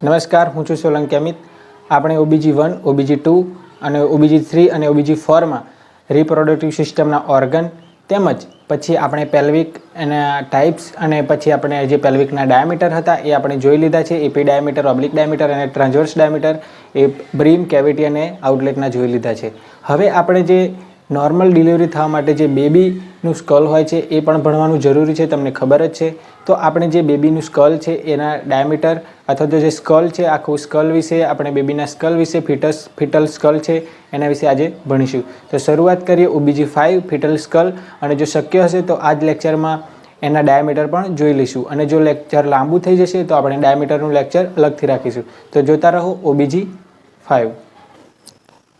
નમસ્કાર, હું છું સોલંકી અમિત. આપણે OBG1, OBG2 અને OBG3 અને OBG4માં રિપ્રોડક્ટિવ સિસ્ટમના ઓર્ગન તેમજ પછી આપણે પેલ્વિક એના ટાઈપ્સ અને પછી આપણે જે પેલ્વિકના ડાયામીટર હતા એ આપણે જોઈ લીધા છે. એપી ડાયામીટર, ઓબ્લિક ડાયામીટર અને ટ્રાન્સવર્સ ડાયામીટર એ બ્રીમ, કેવિટી અને આઉટલેટના જોઈ લીધા છે. હવે આપણે જે નોર્મલ ડિલિવરી થવા માટે જે બેબીનું સ્કલ હોય છે એ પણ ભણવાનું જરૂરી છે, તમને ખબર જ છે. તો આપણે જે બેબીનું સ્કલ છે એના ડાયામીટર અથવા તો જે સ્કલ છે આખું સ્કલ વિશે આપણે બેબીના સ્કલ વિશે ફિટલ સ્કલ છે એના વિશે આજે ભણીશું. તો શરૂઆત કરીએ OBG5 ફિટલ સ્કલ, અને જો શક્ય હશે તો આ જ લેક્ચરમાં એના ડાયામીટર પણ જોઈ લઈશું, અને જો લેક્ચર લાંબુ થઈ જશે તો આપણે ડાયામીટરનું લેક્ચર અલગથી રાખીશું. તો જોતા રહો OBG5.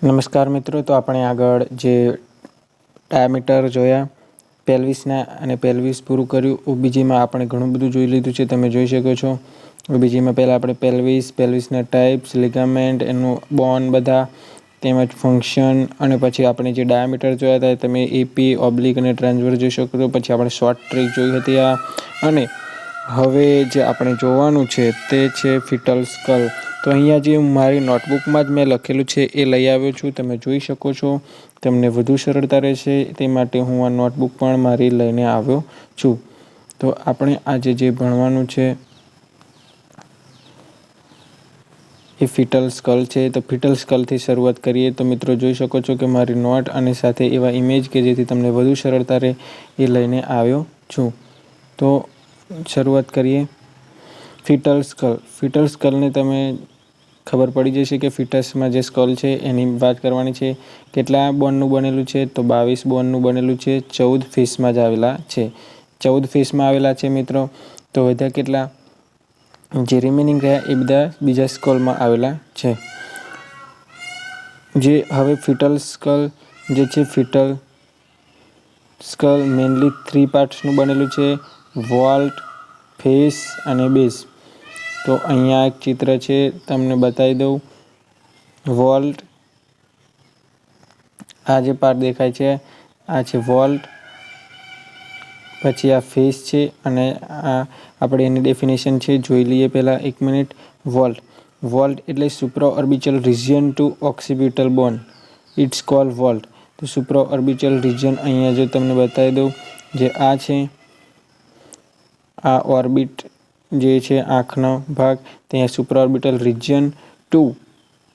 નમસ્કાર મિત્રો, તો આપણે આગળ જે ડાયામીટર જોયા પેલ્વિસના અને પેલ્વિસ પૂરું કર્યું. OBGમાં આપણે ઘણું બધું જોઈ લીધું છે, તમે જોઈ શકો છો. OBGમાં પહેલાં આપણે પેલ્વિસના ટાઈપ્સ, લિગામેન્ટ, એનું બોન બધા તેમજ ફંક્શન, અને પછી આપણે જે ડાયામીટર જોયા હતા તમે એપી, ઓબ્લિક અને ટ્રાન્સવર્સ જોઈ શકો છો. પછી આપણે શોર્ટ ટ્રીક જોઈ હતી આ, અને હવે જે આપણે જોવાનું છે તે છે ફિટલ સ્કલ. તો અહીંયા જે મારી નોટબુકમાં જ મેં લખેલું છે એ લઈ આવ્યો છું, તમે જોઈ શકો છો. તમને વધુ સરળતા રહેશે તે માટે હું આ નોટબુક પણ મારી લઈને આવ્યો છું. તો આપણે આજે જે ભણવાનું છે એ ફિટલ સ્કલ છે. તો ફિટલ સ્કલથી શરૂઆત કરીએ. તો મિત્રો જોઈ શકો છો કે મારી નોટ અને સાથે એવા ઇમેજ કે જેથી તમને વધુ સરળતા રહે એ લઈને આવ્યો છું. તો શરૂઆત કરીએ. Foetal skull. ફિટલ સ્કલને તમે ખબર પડી જશે કે ફિટસમાં જે સ્કલ છે એની વાત કરવાની છે. કેટલા બોનનું બનેલું છે? તો 22 બોનનું બનેલું છે. 14 ફેસમાં જ આવેલા છે. 14 ફેસમાં આવેલા છે મિત્રો. તો વધ્યા કેટલા? જે રિમેનિંગ રહ્યા એ બધા બીજા સ્કલમાં આવેલા છે. જે હવે ફિટલ સ્કલ જે છે, ફિટલ સ્કલ મેઇનલી 3 પાર્ટ્સનું બનેલું છે: વોલ્ટ, ફેસ અને બેઝ. તો અહીંયા એક ચિત્ર છે, તમને બતાવી દઉં. વોલ્ટ, આ જે પાર્ટ દેખાય છે આ છે વોલ્ટ. પછી આ ફેસ છે, અને આ આપણે એની ડેફિનેશન છે જોઈ લઈએ પહેલાં 1 મિનિટ. વોલ્ટ એટલે supra orbital region to occipital bone, it's called vault. તો સુપ્રા ઓર્બિટલ રિજિયન અહીંયા જો તમને બતાવી દઉં, જે આ છે, આ ઓર્બિટ જે છે આંખનો ભાગ, ત્યાં સુપ્રા ઓર્બિટલ રિજિયન ટુ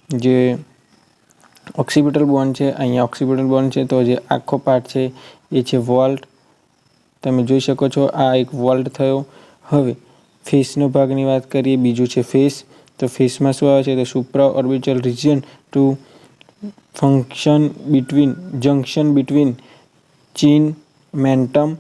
જે ઓક્સિપિટલ બોન છે, અહીંયા ઓક્સિપિટલ બોન છે. તો જે આખો પાર્ટ છે એ છે વોલ્ટ. તમે જોઈ શકો છો આ એક વોલ્ટ થયો. હવે ફેસનો ભાગની વાત કરીએ. બીજું છે ફેસ. તો ફેસમાં શું આવે છે? તો supra orbital region to junction between chin, mentum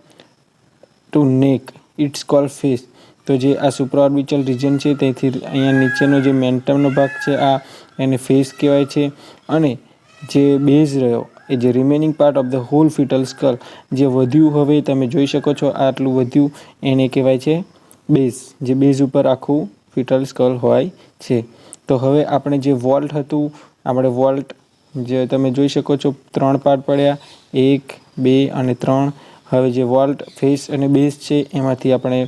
to neck, it's called face. તો જે આ સુપ્રા ઓર્બિટલ રિજિયન છે તેથી અહીંયા નીચેનો જે મેન્ટમનો ભાગ છે આ એને ફેસ કહેવાય છે. અને જે બેઝ રહ્યો એ જે remaining part of the whole fetal skull, જે વધ્યું, હવે તમે જોઈ શકો છો આટલું વધ્યું, એને કહેવાય છે બેઝ. જે બેઝ ઉપર આખું ફિટલ સ્કલ હોય છે. તો હવે આપણે જે વોલ્ટ હતું, આપણે વોલ્ટ જે તમે જોઈ શકો છો 3 પાર્ટ પડ્યા, 1, 2 અને 3. હવે જે વોલ્ટ, ફેસ અને બેઝ છે એમાંથી આપણે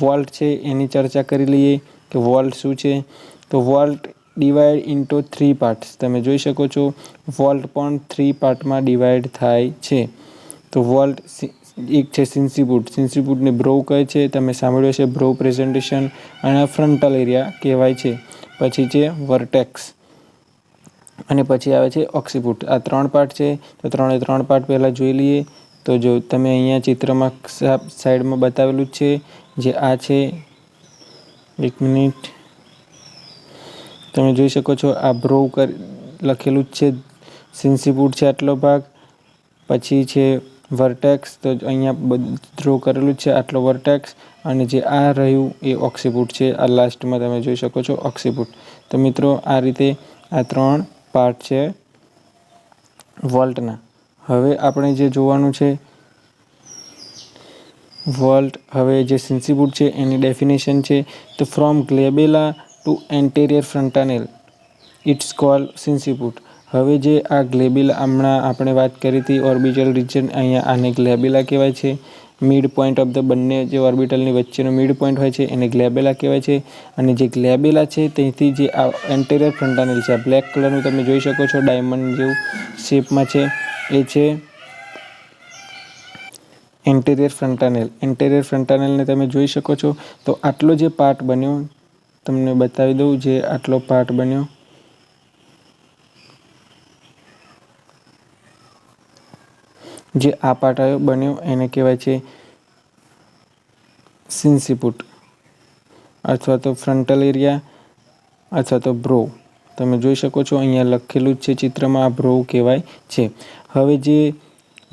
વોલ્ટ છે એની ચર્ચા કરી લઈએ કે વોલ્ટ શું છે. તો વોલ્ટ ડિવાઈડ ઇન્ટુ 3 પાર્ટ્સ. તમે જોઈ શકો છો વોલ્ટ પણ 3 પાર્ટમાં ડિવાઈડ થાય છે. તો વોલ્ટ એક છે સિન્સિપુટ. સિન્સિપુટને બ્રોવ કહે છે, તમે સાંભળ્યું હશે બ્રોવ પ્રેઝન્ટેશન, અને ફ્રન્ટલ એરિયા કહેવાય છે. પછી છે વર્ટેક્સ, અને પછી આવે છે ઓક્સિપુટ. આ 3 પાર્ટ છે. તો 3 પાર્ટ પહેલાં જોઈ લઈએ. તો જો તમે અહીંયા ચિત્રમાં સાઈડમાં બતાવેલું જ છે, જે આ છે. 1 મિનિટ. તમે જોઈ શકો છો આ બ્રોવ લખેલું જ છે. સિન્સિપુટ છે આટલો ભાગ. પછી છે વર્ટેક્સ, તો અહીંયા ડ્રો કરેલું છે આટલો વર્ટેક્સ. અને જે આ રહ્યું એ ઓક્સિપુટ છે. આ લાસ્ટમાં તમે જોઈ શકો છો ઓક્સિપુટ. તો મિત્રો આ રીતે આ 3 પાર્ટ છે વોલ્ટના. હવે આપણે જે જોવાનું છે વોલ્ટ, હવે જે સિન્સિપુટ છે એની ડેફિનેશન છે. તો ફ્રોમ ગ્લેબેલા ટુ એન્ટેરિયર ફ્રન્ટાનેલ, ઇટ્સ કોલ્ડ સિન્સિપુટ. હવે જે આ ગ્લેબેલા, હમણાં આપણે વાત કરી હતી ઓર્બિટલ રિજિયન, અહીંયા આને ગ્લેબેલા કહેવાય છે. મિડ પોઈન્ટ ઓફ ધ બંને જે ઓર્બિટલની વચ્ચેનો મિડ પોઈન્ટ હોય છે એને ગ્લેબેલા કહેવાય છે. અને જે ગ્લેબેલા છે તેથી જે આ એન્ટેરિયર ફ્રન્ટાનેલ છે, આ બ્લેક કલરનું તમે જોઈ શકો છો ડાયમંડ જેવું શેપમાં છે, એ છે એન્ટેરિયર ફ્રન્ટાનેલ. એન્ટેરિયર ફ્રન્ટાનેલને તમે જોઈ શકો છો. તો આટલો જે પાર્ટ બન્યો તમને બતાવી દઉં, જે આટલો પાર્ટ બન્યો જે આ પાર્ટ આવ્યો બન્યો એને કહેવાય છે સિન્સિપુટ અથવા તો ફ્રન્ટલ એરિયા અથવા તો બ્રો. તમે જોઈ શકો છો અહીંયા લખેલું જ છે ચિત્રમાં, આ બ્રો કહેવાય છે. હવે જે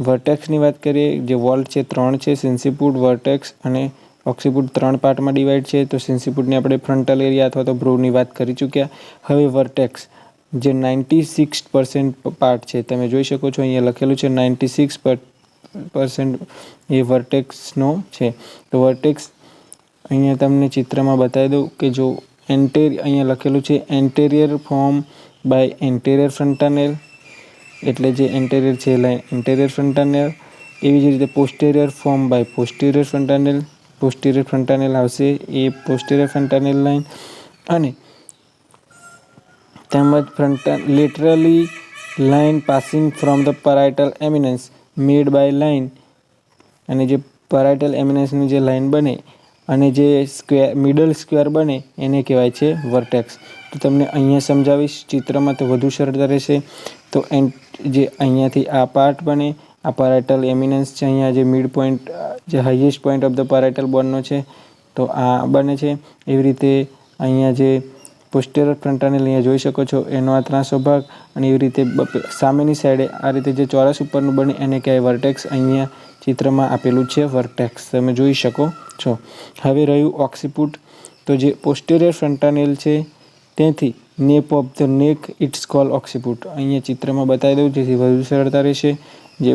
વર્ટેક્સની વાત કરીએ, જે વોલ્ટ છે 3 છે, સિન્સિપુટ, વર્ટેક્સ અને ઓક્સિપુટ 3 પાર્ટમાં ડિવાઈડ છે. તો સિન્સિપુટની આપણે ફ્રન્ટલ એરિયા અથવા તો બ્રોની વાત કરી ચૂક્યા. હવે વર્ટેક્સ જે 96% પાર્ટ છે, તમે જોઈ શકો છો અહીંયા લખેલું છે 96% એ વર્ટેક્સનો છે. તો વર્ટેક્સ અહીંયા તમને ચિત્રમાં બતાવી દઉં કે જો અહીંયા લખેલું છે એન્ટેરિયર ફોર્મ બાય એન્ટેરિયર ફ્રન્ટાનેલ, એટલે જે એન્ટેરિયર છે એન્ટેરિયર ફ્રન્ટાનેલ. એવી જ રીતે પોસ્ટેરિયર ફોર્મ બાય પોસ્ટેરિયર ફ્રન્ટાનેલ, પોસ્ટેરિયર ફ્રન્ટાનેલ આવશે એ પોસ્ટેરિયર ફ્રન્ટાનેલ લાઇન. અને તેમજ laterally line passing from the parietal eminence made by line, અને જે પેરાઇટલ એમિનન્સની જે લાઇન બને અને જે મિડલ સ્ક્વેર બને એને કહેવાય છે વર્ટેક્સ. તો તમને અહીંયા સમજાવીશ ચિત્રમાં તો વધુ સરળતા રહેશે. તો જે અહીંયાથી આ પાર્ટ બને, આ પેરાઇટલ એમિનન્સ છે, અહીંયા જે મિડ પોઈન્ટ જે હાઈએસ્ટ પોઈન્ટ ઓફ ધ પેરાઇટલ બોનનો છે તો આ બને છે. એવી રીતે અહીંયા જે પોસ્ટેરિયર ફ્રન્ટાનેલ અહીંયા જોઈ શકો છો એનો આ ત્રાંસો ભાગ, અને એવી રીતે સામેની સાઈડે આ રીતે જે ચોરસ ઉપરનું બને એને કહેવાય વર્ટેક્સ. અહીંયા ચિત્રમાં આપેલું છે વર્ટેક્સ, તમે જોઈ શકો છો. હવે રહ્યું ઓક્સિપુટ. તો જે પોસ્ટેરિયર ફ્રન્ટાનેલ છે તેથી નેપ ઓફ ધ નેક ઇટ્સ કોલ ઓક્સિપુટ. અહીંયા ચિત્રમાં બતાવી દઉં જેથી વધુ સરળતા રહેશે. જે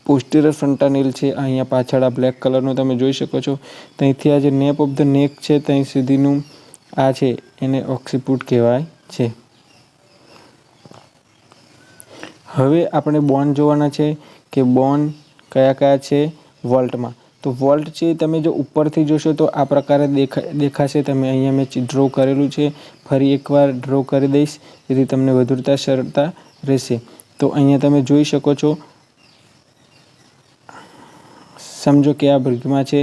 પોસ્ટેરિયર ફ્રન્ટાનેલ છે અહીંયા પાછળ આ બ્લેક કલરનું તમે જોઈ શકો છો. ત્યાંથી આ જે નેપ ઓફ ધ નેક છે ત્યાં સુધીનું આ છે એને ઓક્સિપુટ કહેવાય છે. હવે આપણે બોન જોવાના છે કે બોન કયા કયા છે વોલ્ટમાં. તો વોલ્ટ છે તમે જો ઉપરથી જોશો તો આ પ્રકારે દેખાશે. તમે અહીંયા મેં ડ્રો કરેલું છે, ફરી એકવાર ડ્રો કરી દઈશ જેથી તમને વધુ સરળતા રહેશે. તો અહીંયા તમે જોઈ શકો છો, સમજો કે આ બ્રિજમાં છે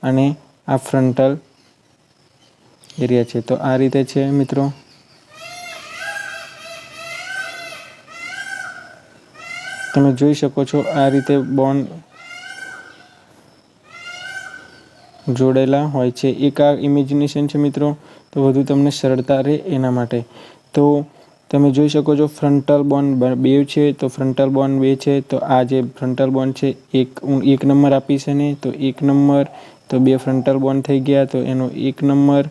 અને આ ફ્રન્ટલ એરિયા છે. તો આ રીતે છે મિત્રો. તમે જોઈ શકો છો આ રીતે બોન જોડેલા હોય છે. એક આ ઇમેજિનેશન છે મિત્રો, તો વધુ તમને સરળતા રહે એના માટે. તો તમે જોઈ શકો છો ફ્રન્ટલ બોન 2 છે, તો ફ્રન્ટલ બોન 2 છે. તો આ જે ફ્રન્ટલ બોન છે એક નંબર આપીશ ને, તો 1 નંબર, તો 2 ફ્રન્ટલ બોન થઈ ગયા તો એનો 1 નંબર.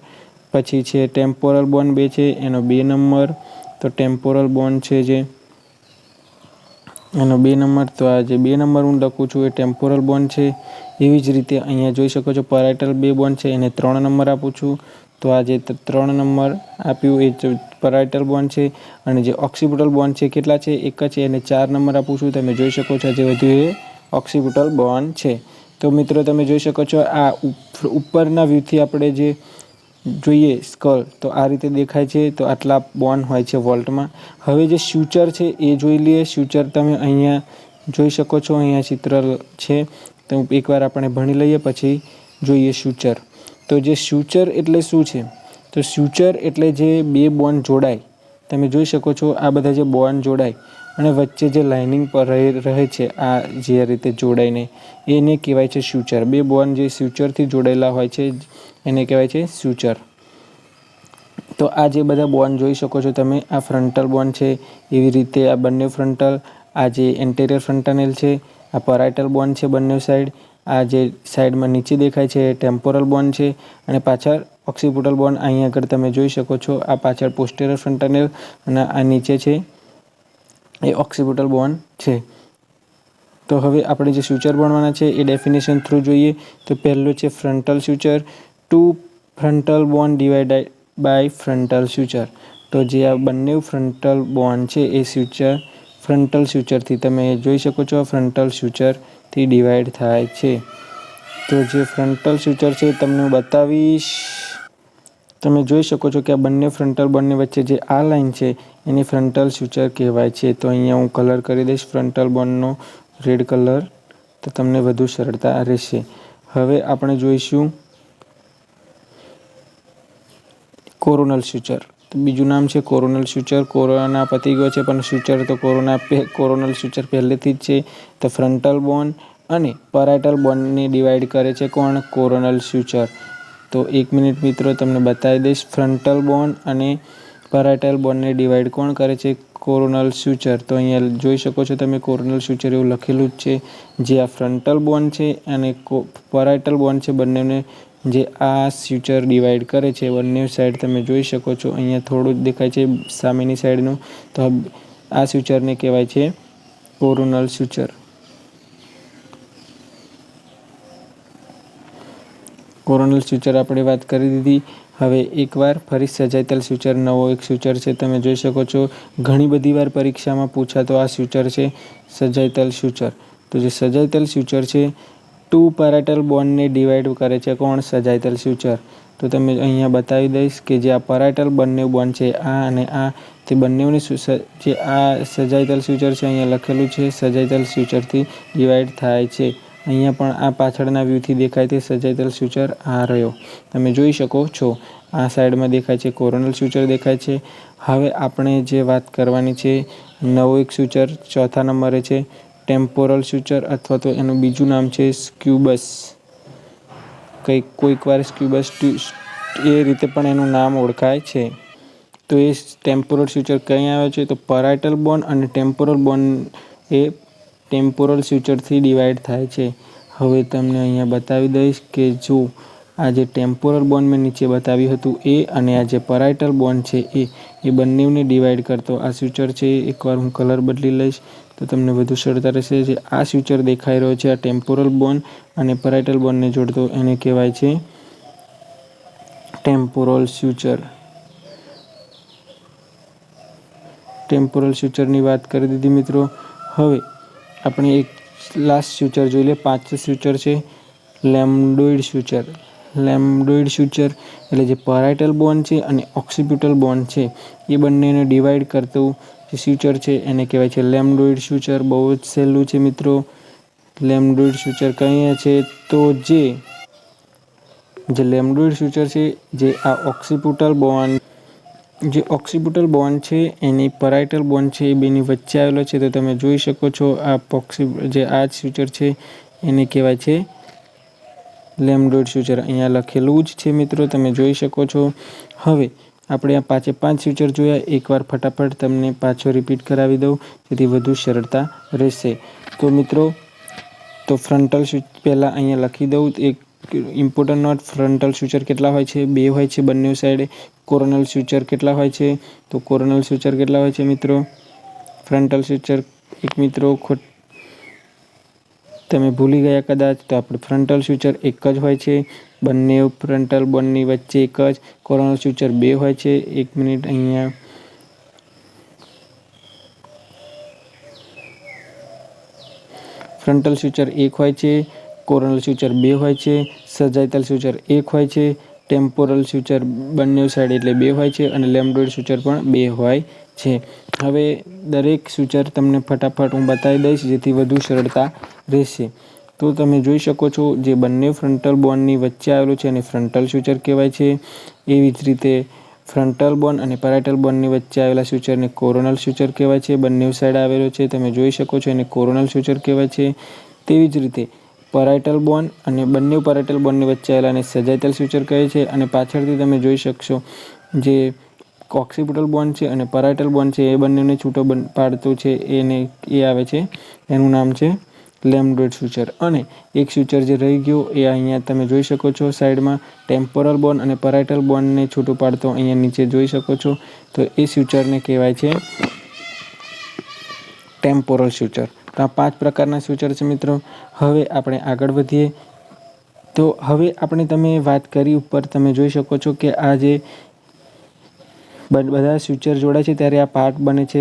પછી છે ટેમ્પોરલ બોન 2 છે એનો 2 નંબર, તો ટેમ્પોરલ બોન છે જે એનો 2 નંબર. તો આ જે 2 નંબર હું લખું છું એ ટેમ્પોરલ બોન છે. એવી જ રીતે અહીંયા જોઈ શકો છો પેરાઇટલ 2 બોન છે એને 3 નંબર આપું છું. તો આ જે 3 નંબર આપ્યું એ પેરાઇટલ બોન છે. અને જે ઓક્સિપિટલ બોન છે કેટલા છે? 1 છે, એને 4 નંબર આપું છું. તમે જોઈ શકો છો જે વધુ એ ઓક્સિપિટલ બોન છે. તો મિત્રો તમે જોઈ શકો છો આ ઉપરના વ્યૂથી આપણે જે જોઈએ સ્કલ તો આ રીતે દેખાય છે. તો આટલા બોન હોય છે વોલ્ટમાં. હવે જે સ્યુચર છે એ જોઈ લઈએ. સ્યુચર તમે અહીંયા જોઈ શકો છો, અહીંયા ચિત્ર છે. તો એકવાર આપણે ભણી લઈએ પછી જોઈએ સ્યુચર. તો જે સ્યુચર એટલે શું છે? તો સ્યુચર એટલે જે 2 બોન જોડાય. તમે જોઈ શકો છો આ બધા જે બોન જોડાય અને વચ્ચે જે લાઇનિંગ પર રહે છે આ જે રીતે જોડાઈને એને કહેવાય છે સ્યુચર. 2 બોન જે સ્યુચરથી જોડાયેલા હોય છે એને કહેવાય છે સ્યુચર. તો આ જે બધા બોન જોઈ શકો છો તમે, આ ફ્રન્ટલ બોન છે, એવી રીતે આ બંને ફ્રન્ટલ, આ જે એન્ટેરિયર ફ્રન્ટાનેલ છે, આ પેરાઇટલ બોન છે બંને સાઈડ, આ જે સાઈડમાં નીચે દેખાય છે ટેમ્પોરલ બોન છે, અને પાછળ ઓક્સિપિટલ બોન અહીંયા આગળ તમે જોઈ શકો છો. આ પાછળ પોસ્ટેરિયર ફ્રન્ટાનેલ અને આ નીચે છે એ ઓક્સિપિટલ બોન છે. તો હવે આપણે જે સ્યુચર ભણવાના છે એ ડેફિનેશન થ્રુ જોઈએ. તો પહેલું છે frontal suture, 2 frontal bone divided by frontal suture. તો જે આ બંને ફ્રન્ટલ બોન છે એ સ્યુચર ફ્રન્ટલ સ્યુચરથી તમે જોઈ શકો છો ફ્રન્ટલ સ્યુચરથી ડિવાઈડ થાય છે. તો જે ફ્રન્ટલ સ્વિચર છે તમને હું બતાવીશ. તમે જોઈ શકો છો કે આ બંને ફ્રન્ટલ બોન્ડની વચ્ચે જે આ લાઈન છે એની ફ્રન્ટલ સ્વિચર કહેવાય છે. તો અહીંયા હું કલર કરી દઈશ ફ્રન્ટલ બોન્ડનો રેડ કલર, તો તમને વધુ સરળતા રહેશે. હવે આપણે જોઈશું કોરોનલ સ્વિચર. તો બીજું નામ છે કોરોનલ સ્વિચર. કોરોના પતી ગયો છે પણ સ્વિચર તો કોરોનલ સ્વિચર પહેલેથી જ છે. તો ફ્રન્ટલ બોન્ડ અને પેરાઇટલ બોન્ડને ડિવાઈડ કરે છે કોણ? કોરોનલ સ્વિચર. તો 1 મિનિટ મિત્રો તમને બતાવી દઈશ. ફ્રન્ટલ બોન્ડ અને પેરાઇટલ બોન્ડને ડિવાઈડ કોણ કરે છે? કોરોનલ સ્વિચર. તો અહીંયા જોઈ શકો છો તમે કોરોનલ સ્વિચર એવું લખેલું જ છે. જે આ ફ્રન્ટલ બોન્ડ છે અને પેરાઇટલ બોન્ડ છે બંનેને જે આ સ્વિચર ડિવાઈડ કરે છે. બંને સાઈડ તમે જોઈ શકો છો. અહીંયા થોડું જ દેખાય છે સામેની સાઈડનું. તો આ સ્વિચરને કહેવાય છે કોરોનલ સ્વિચર. કોરોનલ સ્વિચર આપણે વાત કરી દીધી. હવે એકવાર ફરી સજાતીય સ્વિચર, નવો એક સ્વિચર છે તમે જોઈ શકો છો. ઘણી બધી વાર પરીક્ષામાં પૂછાતો આ સ્વિચર છે સજાતીય સ્વિચર. તો જે સજાતીય સ્વિચર છે 2 પેરાઇટલ બોન્ડને ડિવાઈડ કરે છે કોણ? સજાતીય સ્વિચર. તો તમે અહીંયા બતાવી દઈશ કે જે આ પેરાઇટલ બંને બોન્ડ છે આ અને આ, તે બંનેની જે આ સજાતીય સ્વિચર છે અહીંયા લખેલું છે સજાતીય સ્વિચરથી ડિવાઈડ થાય છે. અહીંયા પણ આ પાછળના વ્યૂથી દેખાય તે સજાતીય સ્વિચર આ રહ્યો તમે જોઈ શકો છો. આ સાઈડમાં દેખાય છે કોરોનલ સ્વિચર દેખાય છે. હવે આપણે જે વાત કરવાની છે નવો એક સ્વિચર ચોથા નંબરે છે ટેમ્પોરલ સ્વિચર, અથવા તો એનું બીજું નામ છે સ્ક્યુબસ. કોઈક વાર સ્ક્યુબસ એ રીતે પણ એનું નામ ઓળખાય છે. તો એ ટેમ્પોરલ સ્વિચર કઈ આવે છે? તો પેરાઇટલ બોન્ડ અને ટેમ્પોરલ બોન્ડ એ ટેમ્પોરલ સ્વિચરથી ડિવાઈડ થાય છે. હવે તમને અહીંયા બતાવી દઈશ કે જો આ જે ટેમ્પોરલ બોન્ડ મેં નીચે બતાવ્યું હતું એ અને આ જે પેરાઇટલ બોન્ડ છે એ બંનેને ડિવાઈડ કરતો આ સ્વિચર છે. એકવાર હું કલર બદલી લઈશ તો તમને વધુ સરળતા રહેશે. જે આ સ્વિચર દેખાઈ રહ્યો છે આ ટેમ્પોરલ બોન્ડ અને પેરાઇટલ બોન્ડને જોડતો એને કહેવાય છે ટેમ્પોરલ સ્વિચર. ટેમ્પોરલ સ્વિચરની વાત કરી દીધી મિત્રો. હવે આપણે એક લાસ્ટ સ્વિચર જોઈ લે. 5 સ્વિચર છે લેમ્બડોઇડ સ્વિચર. લેમ્બડોઇડ સ્વિચર એટલે જે પેરાઇટલ બોન્ડ છે અને ઓક્સિપિટલ બોન્ડ છે એ બંનેને ડિવાઈડ કરતું જે સ્વિચર છે એને કહેવાય છે લેમ્બડોઇડ સ્વિચર. બહુ જ સહેલું છે મિત્રો. લેમ્બડોઇડ સ્વિચર કહીએ છે તો જે લેમ્બડોઇડ સ્વિચર છે જે આ ઓક્સિપિટલ બોન્ડ છે એની પેરાઇટલ બોન્ડ છે એ બેની વચ્ચે આવેલો છે. તો તમે જોઈ શકો છો આ જે આ સ્વિચર છે એને કહેવાય છે લેમ્બડોઇડ સ્વિચર. અહીંયા લખેલું જ છે મિત્રો તમે જોઈ શકો છો. હવે આપણે આ 5 સ્વિચર જોયા. એકવાર ફટાફટ તમને પાછો રિપીટ કરાવી દઉં જેથી વધુ સરળતા રહેશે. તો મિત્રો તો ફ્રન્ટલ સ્વિચ પહેલાં અહીંયા લખી દઉં. એક ઇમ્પોર્ટન્ટ નોટ, ફ્રન્ટલ સ્વિચર કેટલા હોય છે? 2 હોય છે બંને સાઈડે. કોરોનલ સ્વિચર કેટલા હોય છે? તો કોરોનલ સ્વિચર કેટલા હોય છે મિત્રો? ફ્રન્ટલ સ્વિચર એક મિત્રો તમે ભૂલી ગયા કદાચ, તો આપણે ફ્રન્ટલ સ્વિચર એક જ હોય છે બંને ફ્રન્ટલ બોન્ડની વચ્ચે એક જ. કોરોનલ સ્વિચર 2 હોય છે. 1 મિનિટ અહીંયા ફ્રન્ટલ સ્વિચર 1 હોય છે, કોરોનલ સ્વિચર 2 હોય છે, સજાતીય સ્વિચર 1 હોય છે, ટેમ્પોરલ સ્વિચર બંને સાઈડ એટલે 2 હોય છે અને લેમ્બડોઇડ સ્વિચર પણ 2 હોય છે. હવે દરેક સ્વિચર તમને ફટાફટ હું બતાવી દઈશ જેથી વધુ સરળતા રહેશે. તો તમે જોઈ શકો છો જે બંને ફ્રન્ટલ બોન્ડની વચ્ચે આવેલું છે અને ફ્રન્ટલ સ્વિચર કહેવાય છે. એવી જ રીતે ફ્રન્ટલ બોન્ડ અને પેરાઇટલ બોન્ડની વચ્ચે આવેલા સ્વિચરને કોરોનલ સ્વિચર કહેવાય છે. બંને સાઈડ આવેલો છે તમે જોઈ શકો છો એને કોરોનલ સ્વિચર કહેવાય છે. તેવી જ રીતે પેરાઇટલ બોન્ડ અને બંને પેરાઇટલ બોન્ડની વચ્ચે આવેલાને સજાતીય સ્વિચર કહે છે. અને પાછળથી તમે જોઈ શકશો જે ઓક્સિપિટલ બોન્ડ છે અને પેરાઇટલ બોન્ડ છે એ બંનેને છૂટો પાડતું છે એ આવે છે, એનું નામ છે લેમ્બડોઇડ સ્વિચર. અને એક સ્વિચર જે રહી ગયો એ અહીંયા તમે જોઈ શકો છો સાઈડમાં ટેમ્પોરલ બોન્ડ અને પેરાઇટલ બોન્ડને છૂટું પાડતો અહીંયા નીચે જોઈ શકો છો. તો એ સ્વિચરને કહેવાય છે ટેમ્પોરલ સ્વિચર. તો આ 5 પ્રકારના સ્વિચર છે મિત્રો. હવે આપણે આગળ વધીએ. તો હવે આપણે તમે વાત કરી ઉપર તમે જોઈ શકો છો કે આ જે બધા સ્વિચર જોડાય છે ત્યારે આ પાર્ટ બને છે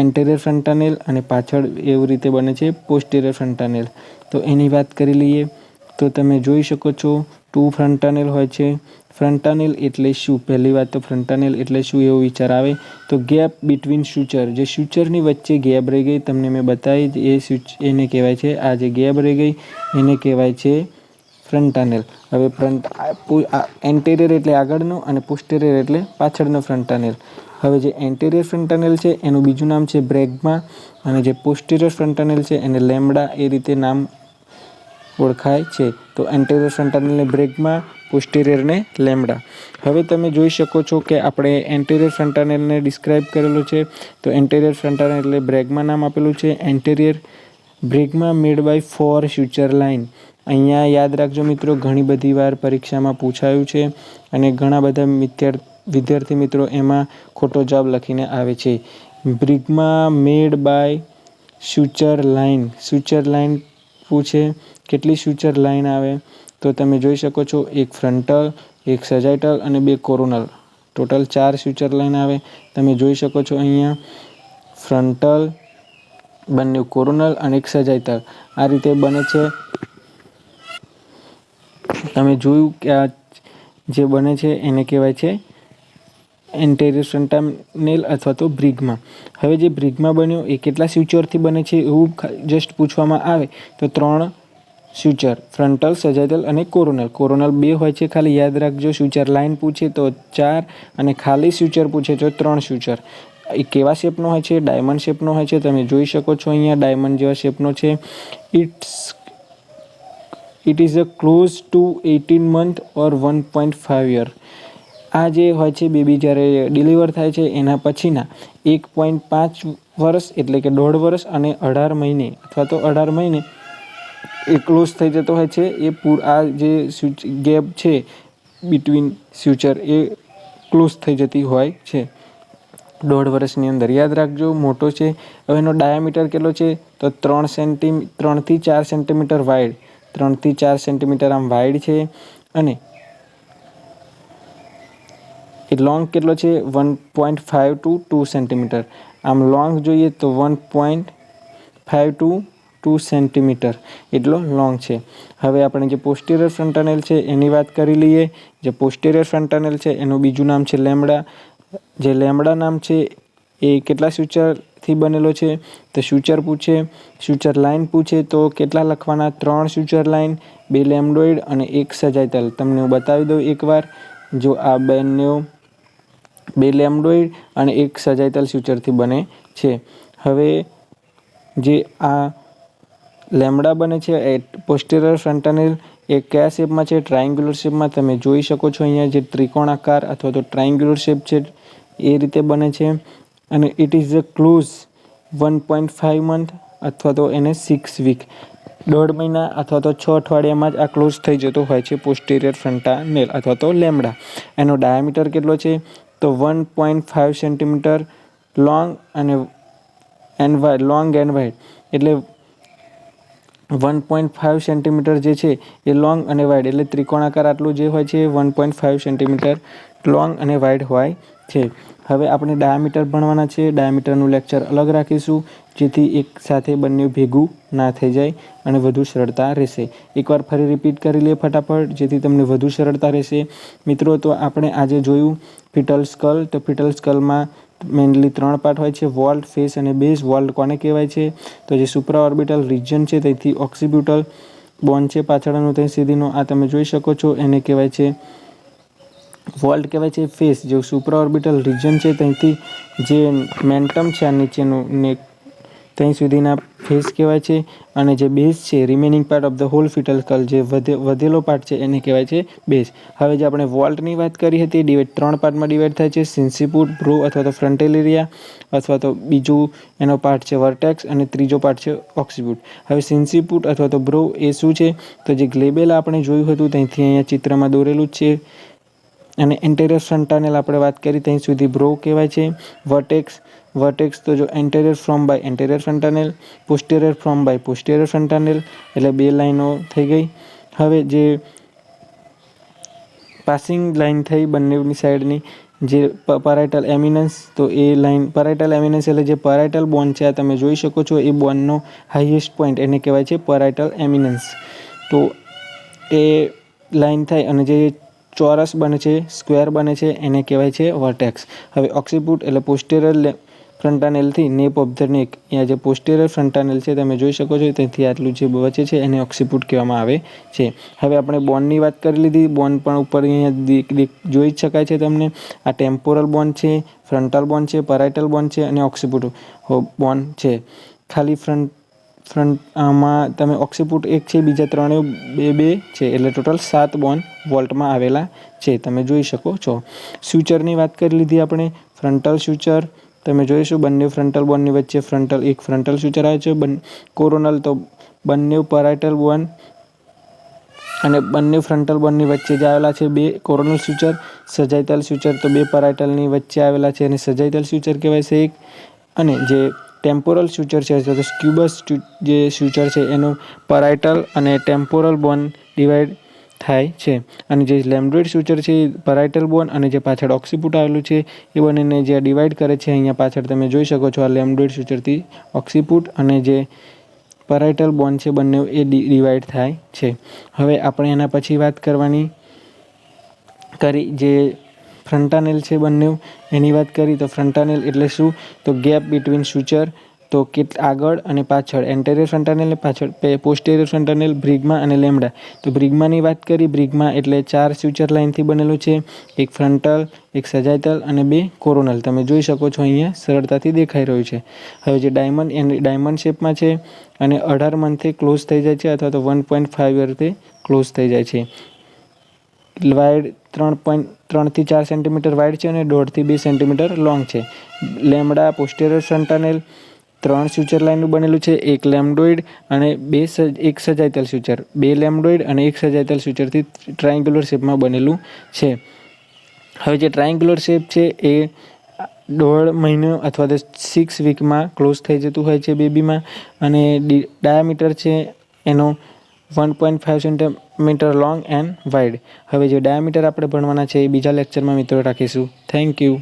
એન્ટેરિયર ફ્રન્ટાનેલ અને પાછળ એવી રીતે બને છે પોસ્ટેરિયર ફ્રન્ટાનેલ. તો એની વાત કરી લઈએ. તો તમે જોઈ શકો છો 2 ફ્રન્ટાનેલ હોય છે. ફ્રન્ટાનેલ એટલે શું? પહેલી વાત તો ફ્રન્ટાનેલ એટલે શું એવો વિચાર આવે તો ગેપ બિટવીન સુચર, જે સુચરની વચ્ચે ગેપ રહી ગઈ તમને મેં બતાવી એને કહેવાય છે, આ જે ગેપ રહી ગઈ એને કહેવાય છે ફ્રન્ટાનેલ. હવે એન્ટેરિયર એટલે આગળનો અને પોસ્ટેરિયર એટલે પાછળનો ફ્રન્ટાનેલ. હવે જે એન્ટેરિયર ફ્રન્ટાનેલ છે એનું બીજું નામ છે બ્રેગ્મા અને જે પોસ્ટેરિયર ફ્રન્ટાનેલ છે એને લેમ્બડા એ રીતે નામ ઓળખાય છે. તો એન્ટેરિયર ફ્રન્ટાનેલને બ્રેગ્મા, પોસ્ટેરિયરને લેમ્બડા. હવે તમે જોઈ શકો છો કે આપણે એન્ટેરિયર ફ્રન્ટાનેલને ડિસ્ક્રાઇબ કરેલો છે. તો એન્ટેરિયર ફ્રન્ટાનેલ એટલે બ્રેગ્મા નામ આપેલું છે. એન્ટેરિયર બ્રેગ્મા મેડ બાય 4 સુચર લાઇન. અહીંયા યાદ રાખજો મિત્રો, ઘણી બધી વાર પરીક્ષામાં પૂછાયું છે અને ઘણા બધા વિદ્યાર્થી મિત્રો એમાં ખોટો જવાબ લખીને આવે છે. બ્રેગ્મા મેડ બાય સુચર લાઇન. સુચર લાઇન પૂછે, કેટલી સુચર લાઇન આવે તો તમે જોઈ શકો છો એક ફ્રન્ટલ, એક સજાઇટલ અને 2 કોરોનલ. ટોટલ 4 સુચર લાઇન આવે. તમે જોઈ શકો છો અહીંયા ફ્રન્ટલ, બંને કોરોનલ અને એક સજાઇટલ આ રીતે બને છે. તમે જોયું કે આ જે બને છે એને કહેવાય છે એન્ટેરિયર ફ્રન્ટાનેલ અથવા તો બ્રેગ્મા. હવે જે બ્રેગ્મા બન્યો એ કેટલા સુચરથી બને છે એવું જસ્ટ પૂછવામાં આવે તો 3 સુચર, ફ્રન્ટલ, સજાઇટલ અને કોરોનલ. કોરોનલ 2 હોય છે ખાલી, યાદ રાખજો. સુચર લાઇન પૂછે તો 4 અને ખાલી સુચર પૂછે તો 3 સુચર. એ કેવા શેપનો હોય છે? ડાયમંડ શેપનો હોય છે. તમે જોઈ શકો છો અહીંયા ડાયમંડ જેવા શેપનો છે. It is a close to 18 month or 1.5 year. આ જે હોય છે બેબી જ્યારે ડિલિવર થાય છે એના પછીના 1.5 વર્ષ એટલે કે 1.5 વર્ષ અને 18 મહિને અથવા તો 18 મહિને એ ક્લોઝ થઈ જતો હોય છે. આ જે ગેપ છે બિટવીન સુચર એ ક્લોઝ થઈ જતી હોય છે 1.5 વર્ષની અંદર. યાદ રાખજો, મોટો છે. હવે એનો ડાયામીટર કેટલો છે તો 3 થી 4 સેન્ટીમીટર વાઇડ. 3 થી 4 સેન્ટીમીટર આમ વાઇડ છે અને એ લોંગ કેટલો છે 1.5 to 2 સેન્ટીમીટર. આમ લોંગ જોઈએ તો 1.5 to 2 સેન્ટીમીટર એટલો લોંગ છે. હવે આપણે જે પોસ્ટેરિયર ફ્રન્ટાનેલ છે એની વાત કરી લઈએ. જે પોસ્ટેરિયર ફ્રન્ટાનેલ છે એનું બીજું નામ છે લેમ્બડા. જે લેમ્બડા નામ છે એ કેટલા સુચરથી બનેલો છે તો સુચર પૂછે, સુચર લાઇન પૂછે તો કેટલા લખવાના? 3 સુચર લાઇન, 2 લેમ્બડોઇડ અને 1 સજાઇટલ. તમને હું બતાવી દઉં એકવાર. જો આ બંને 2 લેમ્બડોઇડ અને 1 સજાઇટલ સુચરથી બને છે. હવે જે આ લેમ્બડા બને છે એ પોસ્ટેરિયર ફ્રન્ટાનેલ એ કયા શેપમાં છે? ટ્રાયંગ્યુલર શેપમાં. તમે જોઈ શકો છો અહીંયા જે ત્રિકોણાકાર અથવા તો ટ્રાયંગ્યુલર શેપ છે એ રીતે બને છે અને it is a close 1.5 month અથવા તો એને 6 week, 1.5 મહિના અથવા તો 6 અઠવાડિયામાં જ આ ક્લોઝ થઈ જતો હોય છે પોસ્ટેરિયર ફ્રન્ટાનેલ અથવા તો લેમ્બડા. એનો ડાયામીટર કેટલો છે તો 1.5 સેન્ટીમીટર લોંગ એન્ડ વાઇડ. એટલે 1.5 સેન્ટીમીટર જે છે એ લોંગ અને વાઇડ એટલે ત્રિકોણાકાર આટલું જે હોય છે 1.5 સેન્ટીમીટર લોંગ અને વાઇડ હોય છે. હવે આપણે ડાયામીટર ભણવાના છે. ડાયામીટરનું લેક્ચર અલગ રાખીશું જેથી એક સાથે બંને ભેગું ના થઈ જાય અને વધુ સરળતા રહેશે. એકવાર ફરી રિપીટ કરી લઈએ ફટાફટ જેથી તમને વધુ સરળતા રહેશે. મિત્રો, તો આપણે આજે જોયું ફીટલ સ્કલ. તો ફીટલ સ્કલમાં મેઇનલી 3 પાર્ટ હોય છે, વોલ્ટ, ફેસ અને બેઝ. વોલ્ટ કોને કહેવાય છે તો જે સુપ્રા ઓર્બિટલ રિજન છે તેથી ઓક્સિબ્યુટલ બોન છે પાછળનો ત્યાં સુધીનો આ તમે જોઈ શકો છો એને કહેવાય છે વોલ્ટ કહેવાય છે. ફેસ જે સુપ્રા ઓર્બિટલ રિજન છે ત્યાંથી જે મેન્ટમ છે આ નીચેનું નેક ત્યાં સુધીના ફેસ કહેવાય છે અને જે બેઝ છે remaining part of the whole fetal skull જે વધેલો પાર્ટ છે એને કહેવાય છે બેઝ. હવે જે આપણે વોલ્ટની વાત કરી હતી 3 પાર્ટમાં ડિવાઈડ થાય છે, સિન્સિપુટ, બ્રો અથવા તો ફ્રન્ટલ એરિયા અથવા તો બીજું એનો પાર્ટ છે વર્ટેક્સ અને ત્રીજો પાર્ટ છે ઓક્સિબ્યુટ. હવે સિન્સિપુટ અથવા તો બ્રો એ શું છે તો જે ગ્લેબેલા આપણે જોયું હતું ત્યાંથી અહીંયા ચિત્રમાં દોરેલું જ છે અને એન્ટેરિયર ફ્રન્ટાનેલ આપણે વાત કરી ત્યાં સુધી બ્રો કહેવાય છે. વર્ટેક્સ તો જો એન્ટેરિયર ફ્રોમ બાય એન્ટેરિયર ફ્રન્ટાનેલ, પોસ્ટેરિયર ફ્રોમ બાય પોસ્ટેરિયર ફ્રન્ટાનેલ એટલે 2 લાઈનો થઈ ગઈ. હવે જે પાસિંગ લાઈન થઈ બંનેની સાઈડની જે પેરાઇટલ એમિનન્સ તો એ લાઈન પેરાઇટલ એમિનન્સ એટલે જે પેરાઇટલ બોન છે આ તમે જોઈ શકો છો એ બોનનો હાઈએસ્ટ પોઈન્ટ એને કહેવાય છે પેરાઇટલ એમિનન્સ. તો એ લાઈન થાય અને જે ચોરસ બને છે, સ્ક્વેર બને છે, એને કહેવાય છે વર્ટેક્સ. હવે ઓક્સિપુટ એટલે પોસ્ટેરિયર ફ્રન્ટાનેલથી નેપ ઓફ ધ નેક. અહીંયા જે પોસ્ટેરિયર ફ્રન્ટાનેલ છે તમે જોઈ શકો છો, તેથી આટલું જે વચ્ચે છે એને ઓક્સિપુટ કહેવામાં આવે છે. હવે આપણે બોનની વાત કરી લીધી. બોન પણ ઉપર અહીંયા જોઈ જ શકાય છે તમને. આ ટેમ્પોરલ બોન છે, ફ્રન્ટલ બોન છે, પેરાઇટલ બોન છે અને ઓક્સિપુટ બોન છે. ખાલી આમાં તમે ઓક્સિપુટ એક છે, બીજા ત્રણેય બે છે, એટલે ટોટલ 7 બોન વોલ્ટમાં આવેલા છે, તમે જોઈ શકો છો. સ્યુચરની વાત કરી લીધી આપણે. ફ્રન્ટલ સ્યુચર તમે જોઈશું, બંને ફ્રન્ટલ બોનની વચ્ચે એક ફ્રન્ટલ સ્યુચર આવે છે. કોરોનલ તો બંને પેરાઇટલ બોન અને બંને ફ્રન્ટલ બોનની વચ્ચે જ આવેલા છે 2 કોરોનલ સ્યુચર. સજાઇટલ સ્યુચર તો 2 પેરાઇટલની વચ્ચે આવેલા છે અને સજાઇટલ સ્યુચર કહેવાય છે એક. અને જે ટેમ્પોરલ સ્યુચર છે, તો સ્ક્યુબસ જે સ્યુચર છે એનું પેરાઇટલ અને ટેમ્પોરલ બોન ડિવાઈડ થાય છે. અને જે લેમ્બડોઇડ સ્યુચર છે, પેરાઇટલ બોન અને જે પાછળ ઓક્સિપુટ આવેલું છે એ બંનેને જે ડિવાઈડ કરે છે, અહીંયા પાછળ તમે જોઈ શકો છો, આ લેમ્બડોઇડ સ્યુચરથી ઓક્સિપુટ અને જે પેરાઇટલ બોન છે બંને એ ડિવાઈડ થાય છે. હવે આપણે એના પછી વાત કરી જે ફ્રન્ટાનેલ છે બંને એની વાત કરી. તો ફ્રન્ટાનેલ એટલે શું? તો ગેપ બિટવીન સ્યુચર, તો આગળ અને પાછળ, એન્ટેરિયર ફ્રન્ટાનેલ ને પાછળ પોસ્ટેરિયર ફ્રન્ટાનેલ, બ્રિગ્મા અને લેમ્ડા. તો બ્રિગ્માની વાત કરી. બ્રિગ્મા એટલે 4 સ્યુચર લાઇનથી બનેલું છે, એક ફ્રન્ટલ, એક સજાઇટલ અને 2 કોરોનલ. તમે જોઈ શકો છો, અહીંયા સરળતાથી દેખાઈ રહ્યું છે. હવે જે ડાયમંડ શેપમાં છે અને 18 મંથથી ક્લોઝ થઈ જાય છે, અથવા તો 1.5 યરથી ક્લોઝ થઈ જાય છે. વાઇડ 3 થી 4 સેન્ટીમીટર વાઇડ છે અને 1.5 થી 2 સેન્ટીમીટર લોંગ છે. લેમ્ડા પોસ્ટેરિયર ફ્રન્ટાનેલ 3 સ્યુચર લાઇનનું બનેલું છે, એક લેમ્બડોઇડ અને એક સજાઇટલ સ્યુચર. 2 લેમ્બડોઇડ અને એક સજાઇટલ સ્યુચરથી ટ્રાયંગ્યુલર શેપમાં બનેલું છે. હવે જે ટ્રાયંગ્યુલર શેપ છે એ 1.5 મહિનો અથવા તો 6 વીકમાં ક્લોઝ થઈ જતું હોય છે બેબીમાં. અને ડાયામીટર છે એનો 1.5 સેન્ટીમીટર લોંગ એન્ડ વાઇડ. હવે જે ડાયામીટર આપણે ભણવાના છે એ બીજા લેક્ચરમાં મિત્રો રાખીશું. Thank you.